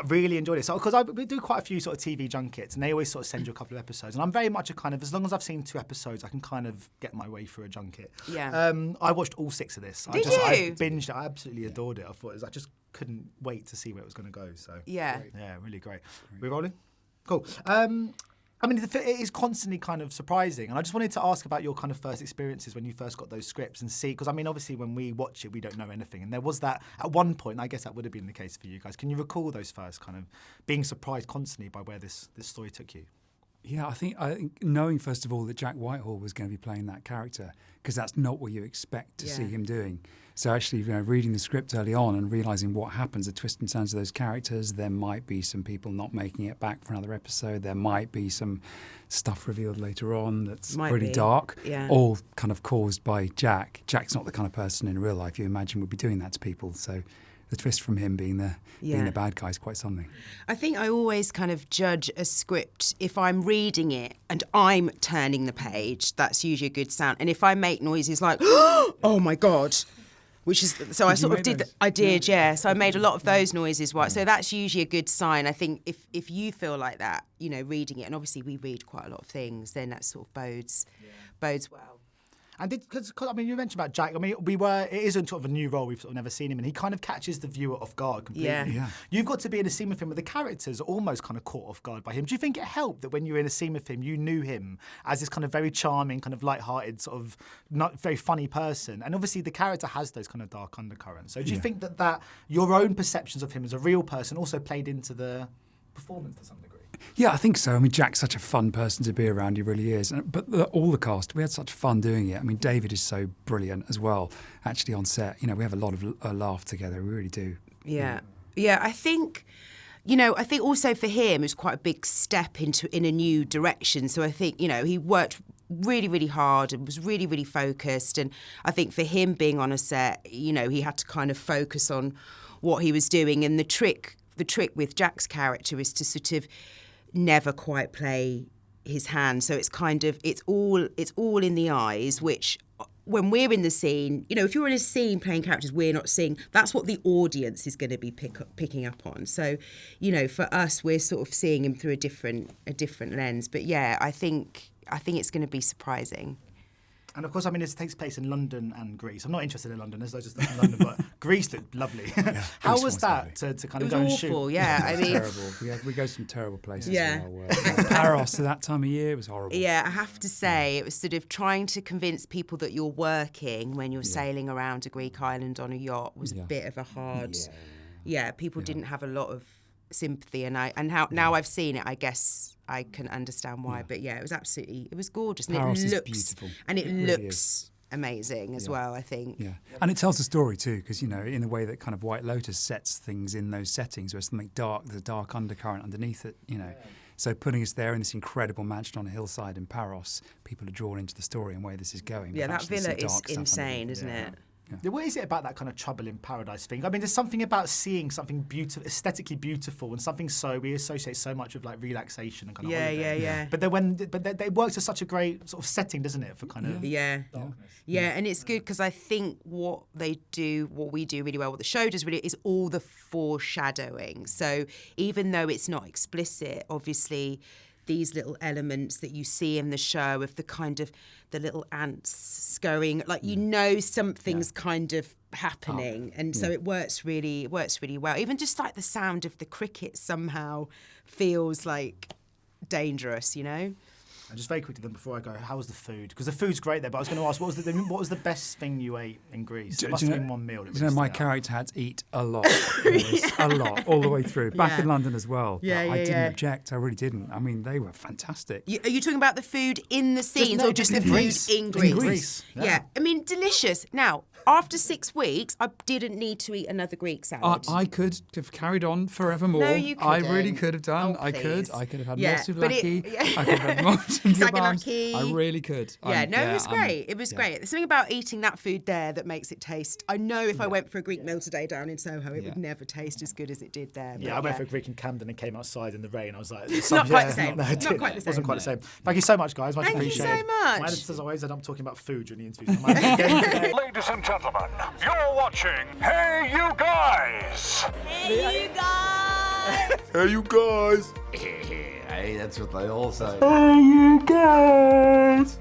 Really enjoyed it. So, because we do quite a few sort of TV junkets, and they always sort of send you a couple of episodes. And I'm very much a kind of, as long as I've seen 2 episodes, I can kind of get my way through a junket. Yeah. I watched all 6 of this. Did you? I binged it. I absolutely adored it. I just couldn't wait to see where it was going to go. So yeah, really great. We're rolling? Cool. I mean, it is constantly kind of surprising. And I just wanted to ask about your kind of first experiences when you first got those scripts and see, because I mean, obviously when we watch it, we don't know anything. And there was that, at one point, I guess that would have been the case for you guys. Can you recall those first kind of being surprised constantly by where this story took you? Yeah, I think knowing, first of all, that Jack Whitehall was going to be playing that character, because that's not what you expect to see him doing. So actually, reading the script early on and realising what happens, the twists and turns of those characters, there might be some people not making it back for another episode. There might be some stuff revealed later on that's pretty dark, all kind of caused by Jack. Jack's not the kind of person in real life you imagine would be doing that to people, so the twist from him being the bad guy is quite something. I think I always kind of judge a script if I'm reading it and I'm turning the page. That's usually a good sound. And if I make noises like, oh my God, which is, so I sort of did, I did, yeah. So I made a lot of those noises. Right? So that's usually a good sign. I think if you feel like that, reading it, and obviously we read quite a lot of things, then that sort of bodes well. And because I mean, you mentioned about Jack. I mean, it is sort of a new role. We've sort of never seen him, and he kind of catches the viewer off guard completely. Yeah. You've got to be in a scene with him where the characters are almost kind of caught off guard by him. Do you think it helped that when you were in a scene with him, you knew him as this kind of very charming, kind of light-hearted, sort of not very funny person, and obviously the character has those kind of dark undercurrents. So do you think that your own perceptions of him as a real person also played into the performance to some degree? Yeah, I think so. I mean, Jack's such a fun person to be around. He really is. But all the cast, we had such fun doing it. I mean, David is so brilliant as well, actually, on set. We have a lot of laugh together. We really do. Yeah. Yeah, I think... I think also for him it was quite a big step in a new direction. So I think, he worked really, really hard and was really, really focused. And I think for him being on a set, he had to kind of focus on what he was doing. And the trick with Jack's character is to sort of never quite play his hand. So it's kind of, it's all in the eyes, which when we're in the scene, if you're in a scene playing characters we're not seeing, that's what the audience is going to be picking up on. So, for us, we're sort of seeing him through a different lens. But yeah, I think it's going to be surprising. And of course, I mean, it takes place in London and Greece. I'm not interested in London, there's loads of stuff in London, but Greece looked lovely. Yeah, How was that to kind of go and shoot? It was awful, yeah. I mean, terrible. We go to some terrible places. Yeah. Paros at that time of year was horrible. Yeah, I have to say, it was sort of trying to convince people that you're working when you're sailing around a Greek island on a yacht was a bit of a hard... Yeah, people didn't have a lot of sympathy, and now I've seen it, I guess I can understand why. But yeah, it was gorgeous, and Paros it looks beautiful. And it looks amazing as well, I think. Yeah, and it tells a story too, because in a way that kind of White Lotus sets things in those settings where something dark, there's a dark undercurrent underneath it. So putting us there in this incredible mansion on a hillside in Paros, people are drawn into the story and where this is going. Yeah, that villa is insane, isn't it? Yeah. What is it about that kind of trouble in paradise thing? I mean, there's something about seeing something beautiful, aesthetically beautiful, and something we associate so much with like relaxation and kind of holiday. Yeah. But then it works as such a great sort of setting, doesn't it, for kind of darkness. Yeah, and it's good because I think what we do really well, what the show does really, is all the foreshadowing. So even though it's not explicit, obviously, these little elements that you see in the show of the kind of the little ants scurrying, like something's kind of happening, and so it works really well. Even just like the sound of the crickets somehow feels like dangerous, And just very quickly then, before I go, how was the food? Because the food's great there, but I was going to ask, what was the best thing you ate in Greece? It must have been one meal. My character had to eat a lot. A lot, all the way through. Back in London as well. I didn't object. I really didn't. I mean, they were fantastic. Are you talking about the food in the scenes or just the food in Greece? In Greece. Yeah. I mean, delicious. Now, after 6 weeks, I didn't need to eat another Greek salad. I could have carried on forevermore. No, you couldn't. I really could have done. Oh, I could have had more souvlaki. I could have had more Saganaki. I really could. It was great. It was great. There's something about eating that food there that makes it taste. I know if I went for a Greek meal today down in Soho, it would never taste as good as it did there. I went for a Greek in Camden and came outside in the rain. I was like, it's not quite the same. Not quite the same. Wasn't quite the same. Thank you so much, guys. Much appreciated. Thank you so much. My editors always end up talking about food during the interviews. Ladies and gentlemen, you're watching Hey You Guys. Hey You Guys. Hey, you guys. Hey, that's what they all say. Hey, you guys.